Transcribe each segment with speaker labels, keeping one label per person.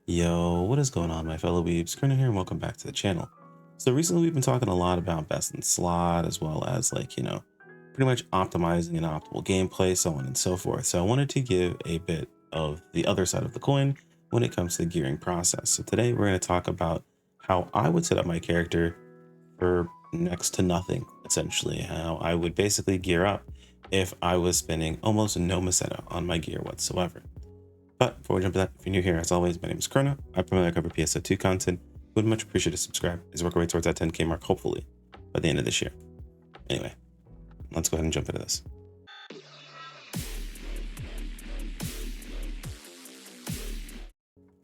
Speaker 1: Yo, what is going on, my fellow weebs? Kerner here, and welcome back to the channel. So recently we've been talking a lot about best in slot, as well as pretty much optimizing an optimal gameplay, so on and so forth. So I wanted to give a bit of the other side of the coin when it comes to the gearing process. So today we're going to talk about how I would set up my character for next to nothing, essentially. How I would basically gear up if I was spending almost no Meseta on my gear whatsoever. But before we jump to that, if you're new here, as always, my name is Krona. I primarily cover PSO2 content. Would much appreciate a subscribe as we work our way towards that 10K mark, hopefully, by the end of this year. Anyway, let's go ahead and jump into this.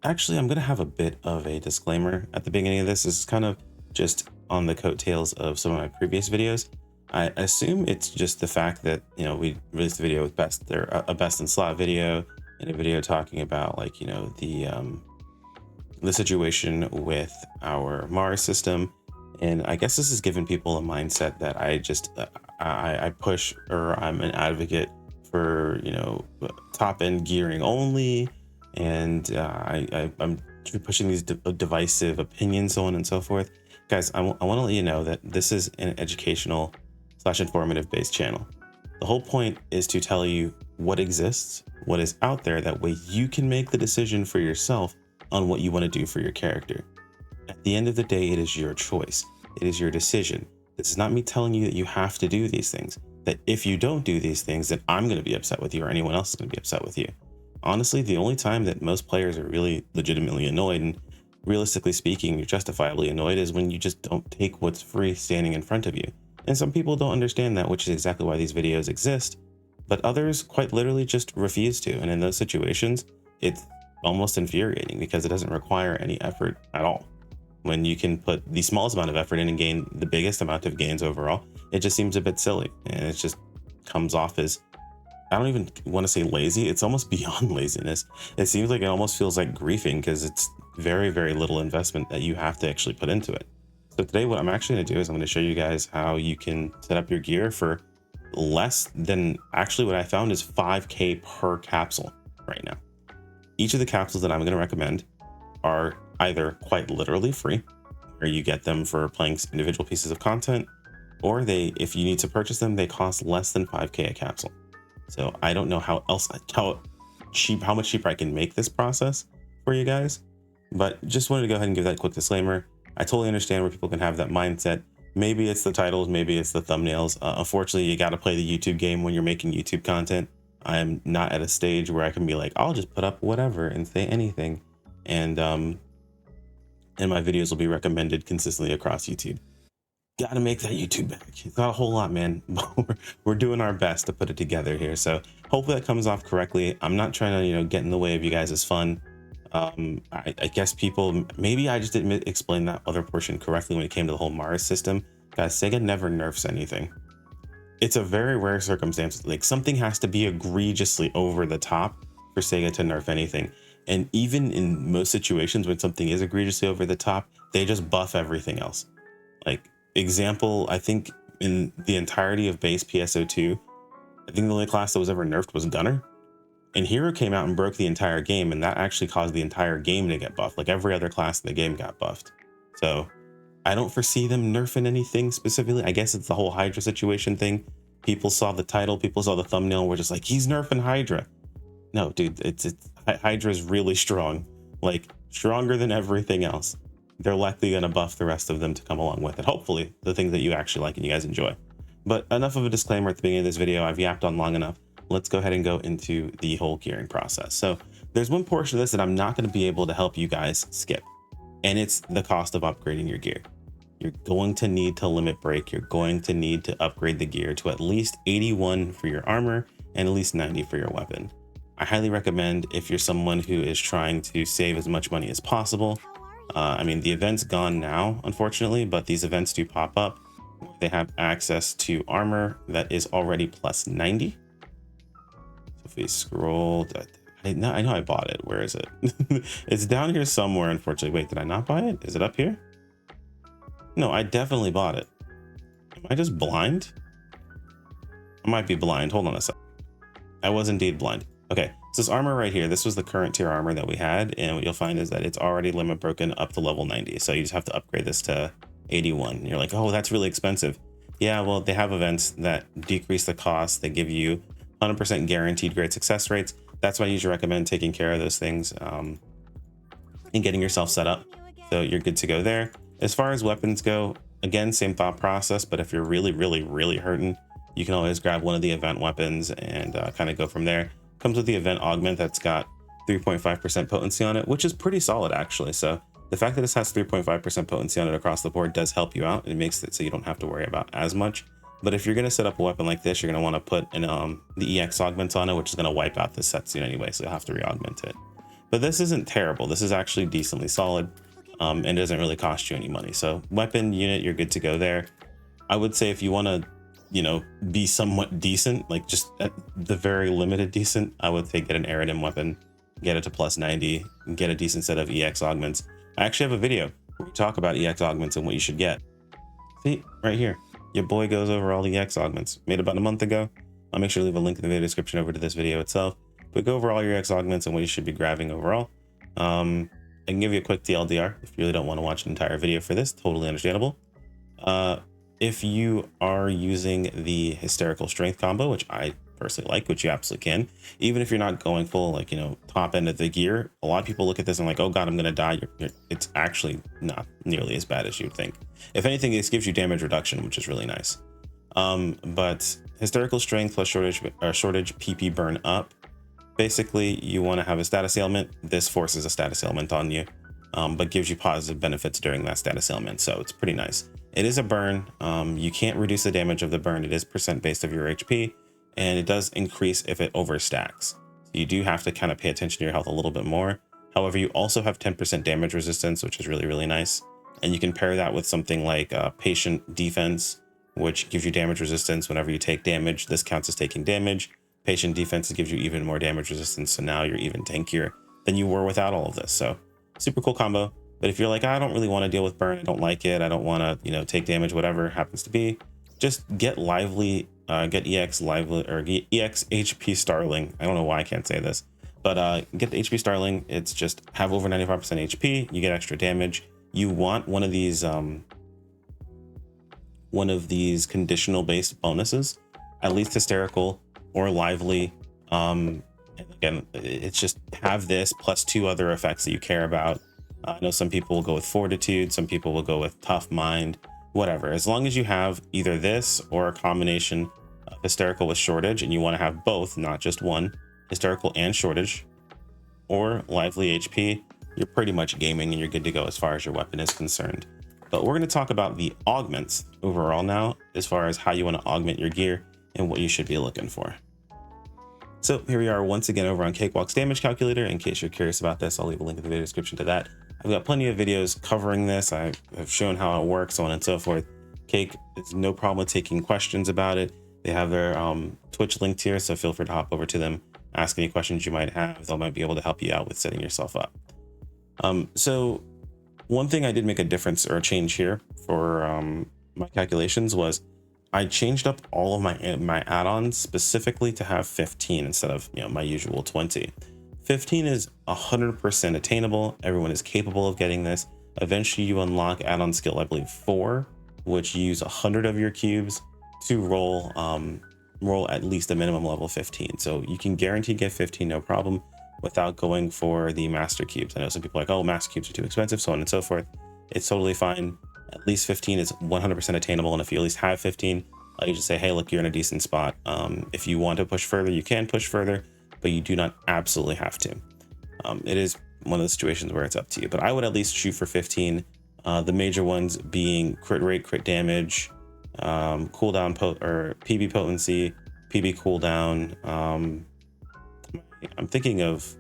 Speaker 1: Actually, I'm going to have a bit of a disclaimer at the beginning of this. This is kind of just on the coattails of some of my previous videos. I assume it's just the fact that, we released a video with a best in slot video, and a video talking about the situation with our Mars system. And I guess this has given people a mindset that I push, or I'm an advocate for, top end gearing only. And I'm pushing these divisive opinions, so on and so forth. Guys, I want to let you know that this is an educational / informative based channel. The whole point is to tell you what exists, what is out there. That way you can make the decision for yourself on what you want to do for your character. At the end of the day, it is your choice. It is your decision. This is not me telling you that you have to do these things. That if you don't do these things, then I'm going to be upset with you, or anyone else is going to be upset with you. Honestly, the only time that most players are really legitimately annoyed, and realistically speaking, you're justifiably annoyed, is when you just don't take what's free standing in front of you. And some people don't understand that, which is exactly why these videos exist. But others quite literally just refuse to. And in those situations, it's almost infuriating because it doesn't require any effort at all. When you can put the smallest amount of effort in and gain the biggest amount of gains overall, it just seems a bit silly. And it just comes off as, I don't even want to say lazy. It's almost beyond laziness. It seems like it almost feels like griefing, because it's very, very little investment that you have to actually put into it. So today what I'm actually going to do is I'm going to show you guys how you can set up your gear for less than, actually what I found is 5K per capsule right now. Each of the capsules that I'm going to recommend are either quite literally free, where you get them for playing individual pieces of content, or if you need to purchase them, they cost less than 5K a capsule. So I don't know how much cheaper I can make this process for you guys, but just wanted to go ahead and give that quick disclaimer. I totally understand where people can have that mindset. Maybe it's the titles, maybe it's the thumbnails. Unfortunately, you got to play the YouTube game when you're making YouTube content. I'm not at a stage where I can be like, I'll just put up whatever and say anything. And my videos will be recommended consistently across YouTube. Got to make that YouTube back. It's not a whole lot, man. We're doing our best to put it together here. So hopefully that comes off correctly. I'm not trying to, get in the way of you guys' fun. I guess people, maybe I just didn't explain that other portion correctly when it came to the whole Mars system. Guys, SEGA never nerfs anything. It's a very rare circumstance. Like, something has to be egregiously over the top for SEGA to nerf anything. And even in most situations when something is egregiously over the top, they just buff everything else. Like, example, I think in the entirety of base PSO2, I think the only class that was ever nerfed was Gunner. And Hero came out and broke the entire game, and that actually caused the entire game to get buffed. Like, every other class in the game got buffed. So I don't foresee them nerfing anything specifically. I guess it's the whole Hydra situation thing. People saw the title, people saw the thumbnail, and were just like, he's nerfing Hydra. No, dude, Hydra is really strong, like stronger than everything else. They're likely going to buff the rest of them to come along with it. Hopefully the things that you actually like and you guys enjoy. But enough of a disclaimer at the beginning of this video. I've yapped on long enough. Let's go ahead and go into the whole gearing process. So there's one portion of this that I'm not going to be able to help you guys skip, and it's the cost of upgrading your gear. You're going to need to limit break. You're going to need to upgrade the gear to at least 81 for your armor and at least 90 for your weapon. I highly recommend, if you're someone who is trying to save as much money as possible. I mean, the event's gone now, unfortunately, but these events do pop up. They have access to armor that is already plus 90. So if we scroll, I know I bought it. Where is it? It's down here somewhere, unfortunately. Wait, did I not buy it? Is it up here? No, I definitely bought it. Am I just blind? I might be blind. Hold on a sec. I was indeed blind. Okay, So this armor right here, this was the current tier armor that we had, and what you'll find is that it's already limit broken up to level 90. So you just have to upgrade this to 81. You're like, oh, that's really expensive. Yeah, well, they have events that decrease the cost. They give you 100% guaranteed great success rates. That's why I usually recommend taking care of those things and getting yourself set up. So you're good to go there. As far as weapons go, again, same thought process, but if you're really hurting, you can always grab one of the event weapons and kind of go from there. Comes with the event augment that's got 3.5% potency on it, which is pretty solid actually. So the fact that this has 3.5% potency on it across the board does help you out. It makes it so you don't have to worry about as much. But if you're going to set up a weapon like this, you're going to want to put in the EX augment on it, which is going to wipe out the set soon anyway, so you'll have to re-augment it. But this isn't terrible. This is actually decently solid and doesn't really cost you any money. So weapon unit, you're good to go there. I would say if you want to, you know, be somewhat decent, like just at the very limited decent, I would say get an Aridin weapon, get it to plus 90, and get a decent set of EX augments. I actually have a video where we talk about EX augments and what you should get. See, right here, your boy goes over all the EX augments. Made about a month ago. I'll make sure to leave a link in the video description over to this video itself. But go over all your EX augments and what you should be grabbing overall. I can give you a quick TLDR if you really don't want to watch an entire video for this. Totally understandable. If you are using the hysterical strength combo, which I personally like, which you absolutely can, even if you're not going full, like, you know, top end of the gear, a lot of people look at this and like, oh god, I'm gonna die. It's actually not nearly as bad as you'd think. If anything, this gives you damage reduction, which is really nice. But hysterical strength plus shortage PP burn up. Basically, you want to have a status ailment. This forces a status ailment on you, but gives you positive benefits during that status ailment. So it's pretty nice. It is a burn. You can't reduce the damage of the burn. It is percent based of your HP, and it does increase if it overstacks. So you do have to kind of pay attention to your health a little bit more. However, you also have 10% damage resistance, which is really nice. And you can pair that with something like patient defense, which gives you damage resistance whenever you take damage. This counts as taking damage. Patient defense gives you even more damage resistance, so now you're even tankier than you were without all of this. So super cool combo. But if you're like, I don't really want to deal with burn, I don't like it, I don't want to, you know, take damage, whatever it happens to be, just get lively, get EX lively or EX HP Starling. I don't know why I can't say this, but get the HP Starling. It's just have over 95% HP. You get extra damage. You want one of these conditional based bonuses, at least hysterical or lively. And again, it's just have this plus 2 other effects that you care about. I know some people will go with fortitude, some people will go with tough mind, whatever. As long as you have either this or a combination of hysterical with shortage, and you want to have both, not just one, hysterical and shortage, or lively HP, you're pretty much gaming and you're good to go as far as your weapon is concerned. But we're going to talk about the augments overall now, as far as how you want to augment your gear and what you should be looking for. So here we are once again over on Cakewalk's damage calculator. In case you're curious about this, I'll leave a link in the video description to that. I've got plenty of videos covering this. I have shown how it works, so on and so forth. Cake is no problem with taking questions about it. They have their Twitch linked here, so feel free to hop over to them, ask any questions you might have. They might be able to help you out with setting yourself up. So one thing I did make a difference or a change here for my calculations was I changed up all of my add-ons specifically to have 15 instead of, you know, my usual 20. 15 is 100% attainable. Everyone is capable of getting this. Eventually you unlock add-on skill, I believe 4, which you use 100 of your cubes to roll at least a minimum level 15. So you can guarantee get 15 no problem without going for the master cubes. I know some people are like, oh, master cubes are too expensive, so on and so forth. It's totally fine. At least 15 is 100% attainable, and if you at least have 15, you just say, hey, look, you're in a decent spot. If you want to push further, you can push further, but you do not absolutely have to. It is one of the situations where it's up to you, but I would at least shoot for 15. The major ones being crit rate, crit damage, cooldown or PB potency, PB cooldown. I'm not thinking of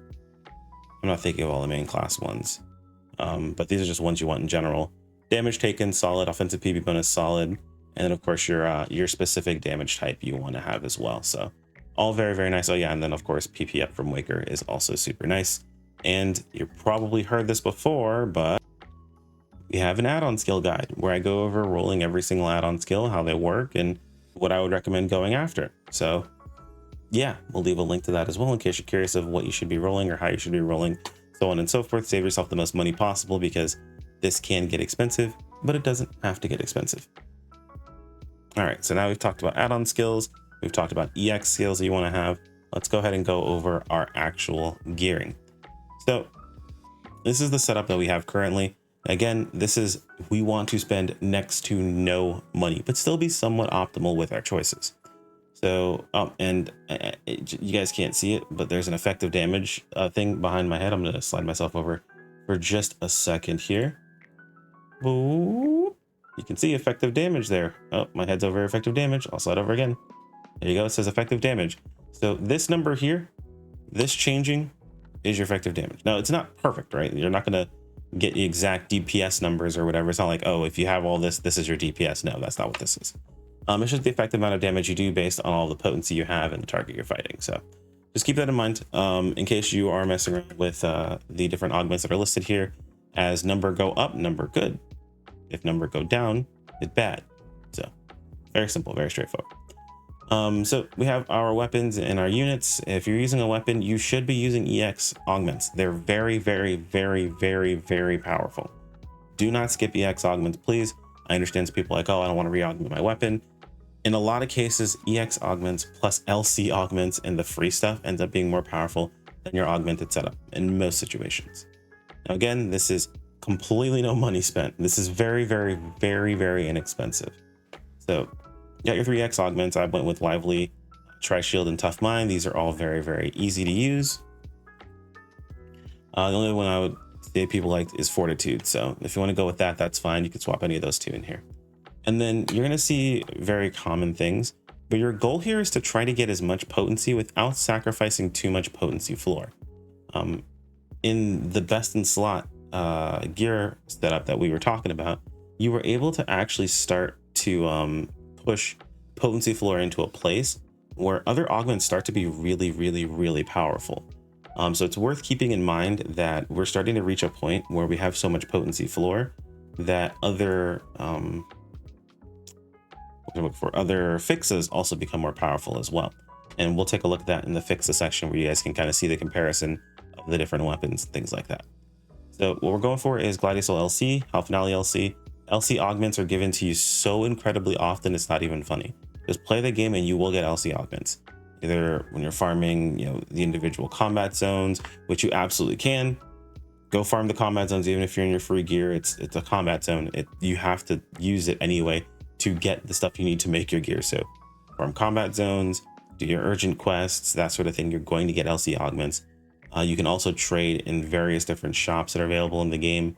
Speaker 1: all the main class ones, but these are just ones you want in general. Damage taken, solid. Offensive PB bonus, solid. And then of course your specific damage type you want to have as well. So all very nice. Oh yeah, and then of course PP up from Waker is also super nice. And you probably heard this before, but we have an add-on skill guide where I go over rolling every single add-on skill, how they work, and what I would recommend going after. So yeah, we'll leave a link to that as well in case you're curious of what you should be rolling or how you should be rolling, so on and so forth. Save yourself the most money possible, because this can get expensive, but it doesn't have to get expensive. All right, so now we've talked about add-on skills. We've talked about EX skills that you want to have. Let's go ahead and go over our actual gearing. So this is the setup that we have currently. Again, we want to spend next to no money, but still be somewhat optimal with our choices. So, you guys can't see it, but there's an effective damage thing behind my head. I'm going to slide myself over for just a second here. Boop. You can see effective damage there. Oh, my head's over effective damage. I'll slide over again. There you go. It says effective damage. So this number here, this changing, is your effective damage. Now, it's not perfect, right? You're not going to get the exact DPS numbers or whatever. It's not like, oh, if you have all this, this is your DPS. No, that's not what this is. It's just the effective amount of damage you do based on all the potency you have and the target you're fighting. So just keep that in mind in case you are messing around with the different augments that are listed here. As number go up, number good. If number go down, it's bad. So very simple, very straightforward. So we have our weapons and our units. If you're using a weapon, you should be using EX augments. They're very, very, very, very, very powerful. Do not skip EX augments, please. I understand some people are like, oh, I don't want to re-augment my weapon. In a lot of cases, EX augments plus LC augments and the free stuff ends up being more powerful than your augmented setup in most situations. Now, again, this is completely no money spent. This is very, very, very, very inexpensive. So you got your 3X augments. I went with Lively, Tri-Shield, and Tough Mind. These are all very, very easy to use. The only one I would say people like is Fortitude. So if you want to go with that, that's fine. You can swap any of those two in here. And then you're going to see very common things, but your goal here is to try to get as much potency without sacrificing too much potency floor. In the best in slot gear setup that we were talking about, you were able to actually start to push potency floor into a place where other augments start to be really, really, really powerful. So it's worth keeping in mind that we're starting to reach a point where we have so much potency floor that other other fixes also become more powerful as well. And we'll take a look at that in the fixes section, where you guys can kind of see the comparison of the different weapons, things like that. So what we're going for is Gladiusol LC, Hal Finale LC. LC augments are given to you so incredibly often, it's not even funny. Just play the game and you will get LC augments. Either when you're farming, the individual combat zones, which you absolutely can. Go farm the combat zones, even if you're in your free gear. It's a combat zone. You have to use it anyway to get the stuff you need to make your gear. So farm combat zones, do your urgent quests, that sort of thing. You're going to get LC augments. You can also trade in various different shops that are available in the game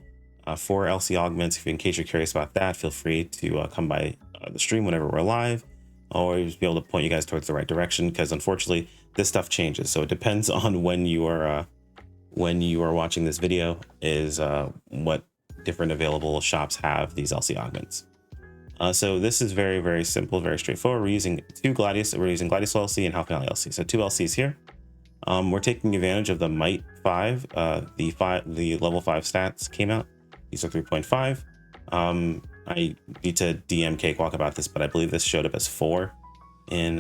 Speaker 1: for LC augments. In case you're curious about that, feel free to come by the stream whenever we're live, or just be able to point you guys towards the right direction, because unfortunately this stuff changes. So it depends on when you are watching this video is what different available shops have these LC augments. So this is very, very simple, very straightforward. We're using Gladius LC and Hal Finale LC. So 2 LCs here. We're taking advantage of the Might 5. The level 5 stats came out. These are 3.5. I need to DM Cakewalk about this, but I believe this showed up as 4 in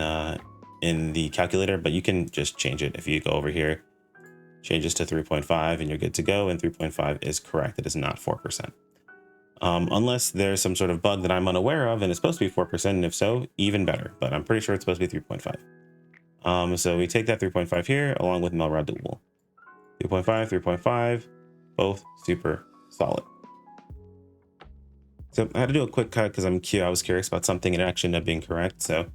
Speaker 1: the calculator, but you can just change it. If you go over here, change this to 3.5 and you're good to go. And 3.5 is correct. It is not 4%. Unless there's some sort of bug that I'm unaware of and it's supposed to be 4%, and if so, even better, but I'm pretty sure it's supposed to be 3.5. So we take that 3.5 here along with Melrod Dual. 3.5, 3.5, both super solid. So I had to do a quick cut because I was curious about something and it actually ended up being correct. So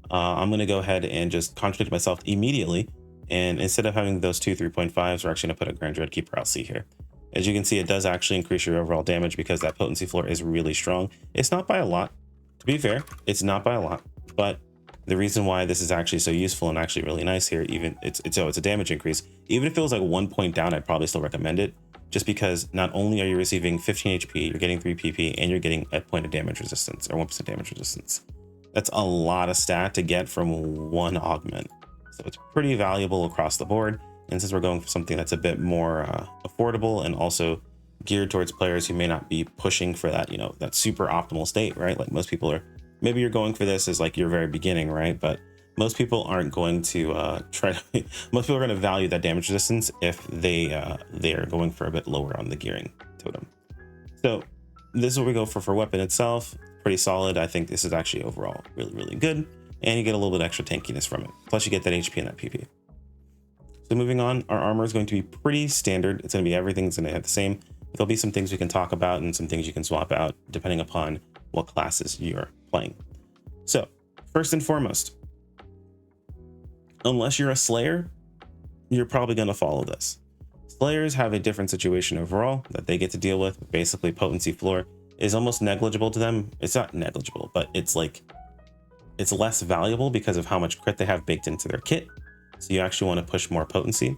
Speaker 1: I'm going to go ahead and just contradict myself immediately. And instead of having those two 3.5s, we're actually going to put a Grand Dread Keeper LC here. As you can see, it does actually increase your overall damage because that potency floor is really strong. It's not by a lot. To be fair, it's not by a lot, but the reason why this is actually so useful and actually really nice here, even it's a damage increase. Even if it was like 1 point down, I'd probably still recommend it, just because not only are you receiving 15 HP, you're getting 3 PP, and you're getting a point of damage resistance or 1% damage resistance. That's a lot of stat to get from one augment. So it's pretty valuable across the board. And since we're going for something that's a bit more affordable and also geared towards players who may not be pushing for that, that super optimal state, right? Like most people are, maybe you're going for this as like your very beginning, right? But most people aren't going to most people are going to value that damage resistance if they are going for a bit lower on the gearing totem. So this is what we go for weapon itself. Pretty solid. I think this is actually overall really good, and you get a little bit extra tankiness from it. Plus you get that HP and that PP. So moving on, our armor is going to be pretty standard. It's going to be everything's going to have the same. There'll be some things we can talk about and some things you can swap out depending upon what classes you're playing. So first and foremost, unless you're a Slayer, you're probably going to follow this. Slayers have a different situation overall that they get to deal with. Basically, potency floor is almost negligible to them. It's not negligible, but it's like, it's less valuable because of how much crit they have baked into their kit. So you actually want to push more potency.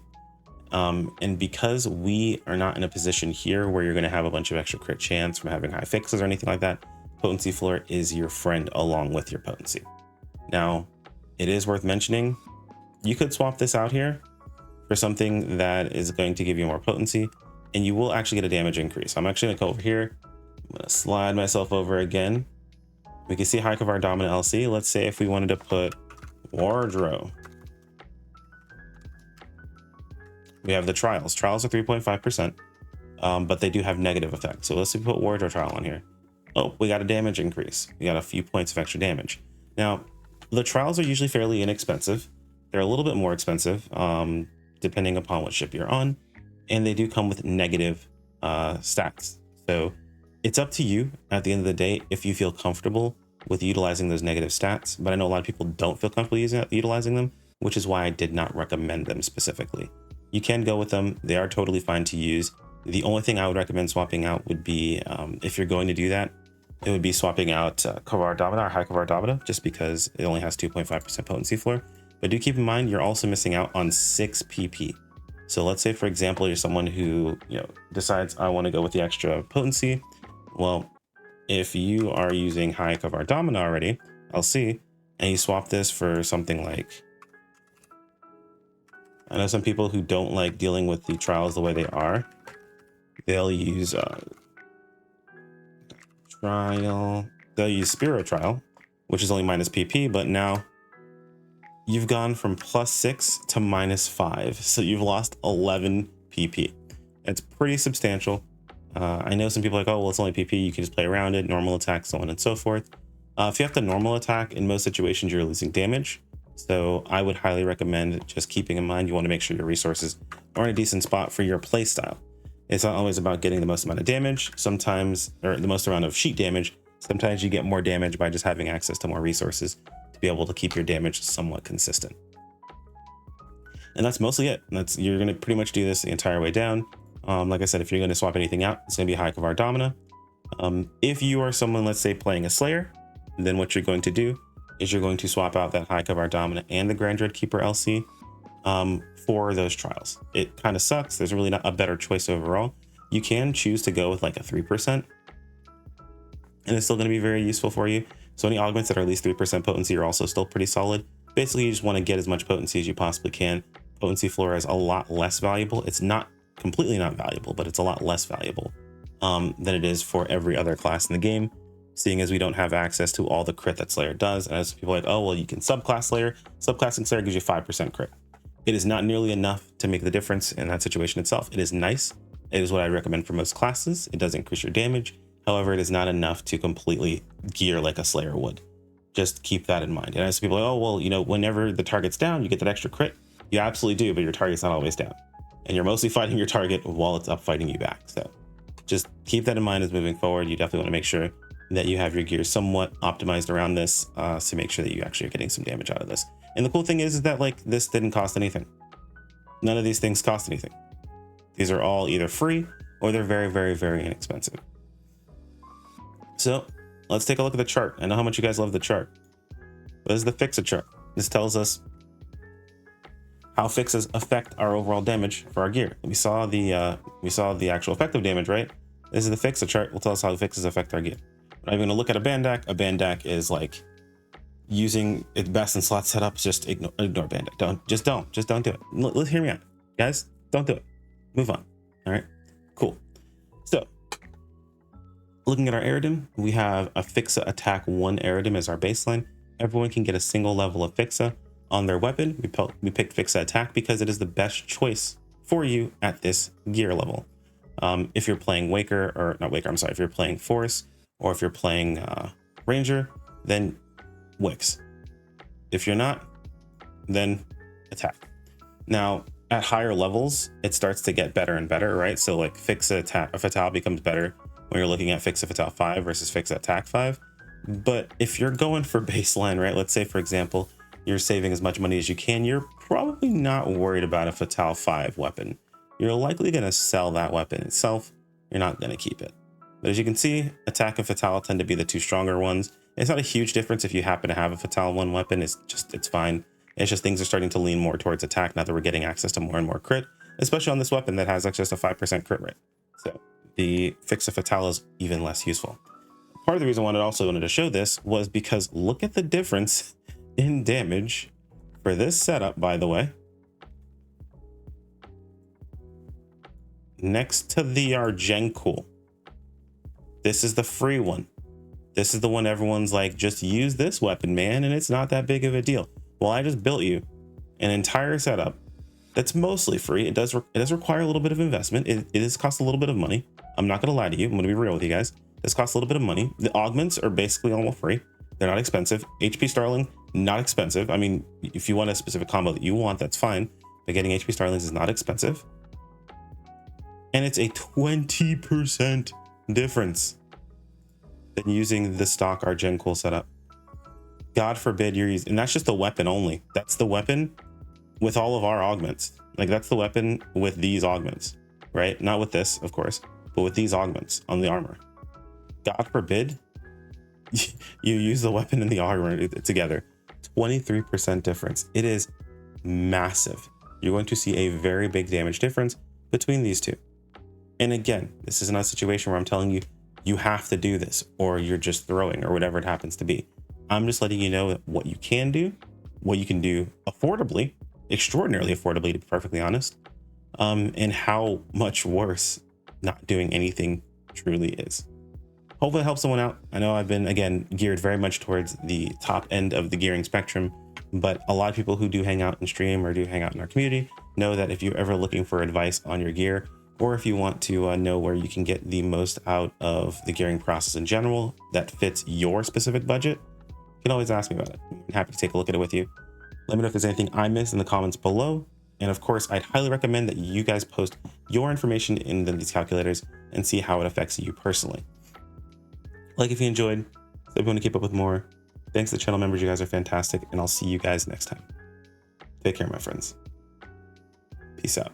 Speaker 1: And because we are not in a position here where you're going to have a bunch of extra crit chance from having high fixes or anything like that, potency floor is your friend along with your potency. Now, it is worth mentioning, you could swap this out here for something that is going to give you more potency, and you will actually get a damage increase. I'm actually going to go over here. I'm going to slide myself over again. We can see Hike of our Dominant LC. Let's say if we wanted to put Wardrow. We have the trials. Trials are 3.5%, but they do have negative effects. So let's see if we put Wardrow trial on here. Oh, we got a damage increase. We got a few points of extra damage. Now, the trials are usually fairly inexpensive. They're a little bit more expensive, depending upon what ship you're on, and they do come with negative stats. So it's up to you at the end of the day if you feel comfortable with utilizing those negative stats. But I know a lot of people don't feel comfortable utilizing them, which is why I did not recommend them specifically. You can go with them. They are totally fine to use. The only thing I would recommend swapping out would be, if you're going to do that, it would be swapping out Kavar Dabada or High Kavar Dabada, just because it only has 2.5% potency floor. But do keep in mind, you're also missing out on 6 PP. So let's say, for example, you're someone who decides I want to go with the extra potency. Well, if you are using High Kavar Domina already, LC, and you swap this for something like, I know some people who don't like dealing with the trials the way they are. They'll use trial. They'll use Spiro trial, which is only minus PP, but now you've gone from +6 to -5. So you've lost 11 PP. It's pretty substantial. I know some people are like, oh, well, it's only PP. You can just play around it, normal attack, so on and so forth. If you have to normal attack, in most situations, you're losing damage. So I would highly recommend just keeping in mind, you want to make sure your resources are in a decent spot for your play style. It's not always about getting the most amount of damage. Sometimes, or the most amount of sheet damage. Sometimes you get more damage by just having access to more resources to be able to keep your damage somewhat consistent. And that's mostly it. You're going to pretty much do this the entire way down. Like I said, if you're going to swap anything out, it's going to be High Kavar Domina. If you are someone, let's say, playing a Slayer, then what you're going to do is you're going to swap out that High Kavar Domina and the Grand Dreadkeeper LC for those trials. It kind of sucks. There's really not a better choice overall. You can choose to go with like a 3%, and it's still going to be very useful for you. So any augments that are at least 3% potency are also still pretty solid. Basically, you just want to get as much potency as you possibly can. Potency floor is a lot less valuable. It's not completely not valuable, but it's a lot less valuable than it is for every other class in the game, seeing as we don't have access to all the crit that Slayer does. And as people are like, oh, well, you can subclass Slayer. Subclassing Slayer gives you 5% crit. It is not nearly enough to make the difference in that situation itself. It is nice. It is what I recommend for most classes. It does increase your damage. However, it is not enough to completely gear like a Slayer would. Just keep that in mind. And as people are like, oh, well, whenever the target's down, you get that extra crit. You absolutely do, but your target's not always down. And you're mostly fighting your target while it's up fighting you back. So just keep that in mind as moving forward. You definitely want to make sure that you have your gear somewhat optimized around this to make sure that you actually are getting some damage out of this. And the cool thing is that like this didn't cost anything. None of these things cost anything. These are all either free or they're very, very, very inexpensive. So let's take a look at the chart. I know how much you guys love the chart. This is the Fixa chart. This tells us how fixes affect our overall damage for our gear. We saw the actual effective damage, right? This is the Fixa chart. Will tell us how the fixes affect our gear. We're not even gonna look at a Bandak. A Bandak is like using its best in slot setups. Just ignore Bandak. Just don't do it. Let's hear me out, guys. Don't do it. Move on. All right. Cool. So, looking at our Eridim, we have a Fixa attack 1 Eridim as our baseline. Everyone can get a single level of Fixa. on their weapon, we picked fix attack because it is the best choice for you at this gear level. If you're playing Waker, or not Waker, I'm sorry, if you're playing Force, or if you're playing Ranger, then Wix. If you're not, then attack. Now, at higher levels, it starts to get better and better, right? So like fix attack, a fatale becomes better when you're looking at fix a fatale 5 versus fix attack 5. But if you're going for baseline, right? Let's say, for example, you're saving as much money as you can, you're probably not worried about a fatale 5 weapon. You're likely going to sell that weapon itself. You're not going to keep it. But as you can see, attack and fatale tend to be the two stronger ones. It's not a huge difference if you happen to have a fatale 1 weapon. It's fine. It's just things are starting to lean more towards attack now that we're getting access to more and more crit, especially on this weapon that has like just a 5% crit rate. So the fix a fatale is even less useful. Part of the reason I also wanted to show this was because look at the difference in damage for this setup, by the way, next to the Argencool. This is the free one. This is the one everyone's like, just use this weapon, man, and it's not that big of a deal. Well, I just built you an entire setup that's mostly free. It does require a little bit of investment. It does cost a little bit of money. I'm not going to lie to you. I'm going to be real with you guys. This costs a little bit of money. The augments are basically almost free. They're not expensive. HP Starling, not expensive. I mean, if you want a specific combo that you want, that's fine. But getting HP Starlings is not expensive. And it's a 20% difference than using the stock Argencool setup. God forbid you're using, and that's just the weapon only. That's the weapon with all of our augments. Like that's the weapon with these augments, right? Not with this, of course, but with these augments on the armor. God forbid you use the weapon and the armor together. 23% difference. It is massive. You're going to see a very big damage difference between these two. And again, this is not a situation where I'm telling you, you have to do this or you're just throwing or whatever it happens to be. I'm just letting you know what you can do, what you can do affordably, extraordinarily affordably, to be perfectly honest, and how much worse not doing anything truly is. Hopefully it helps someone out. I know I've been, again, geared very much towards the top end of the gearing spectrum, but a lot of people who do hang out and stream or do hang out in our community know that if you're ever looking for advice on your gear, or if you want to know where you can get the most out of the gearing process in general that fits your specific budget, you can always ask me about it. I'm happy to take a look at it with you. Let me know if there's anything I missed in the comments below. And of course, I'd highly recommend that you guys post your information in these calculators and see how it affects you personally. Like if you enjoyed, so if you want to keep up with more, thanks to the channel members, you guys are fantastic, and I'll see you guys next time. Take care, my friends. Peace out.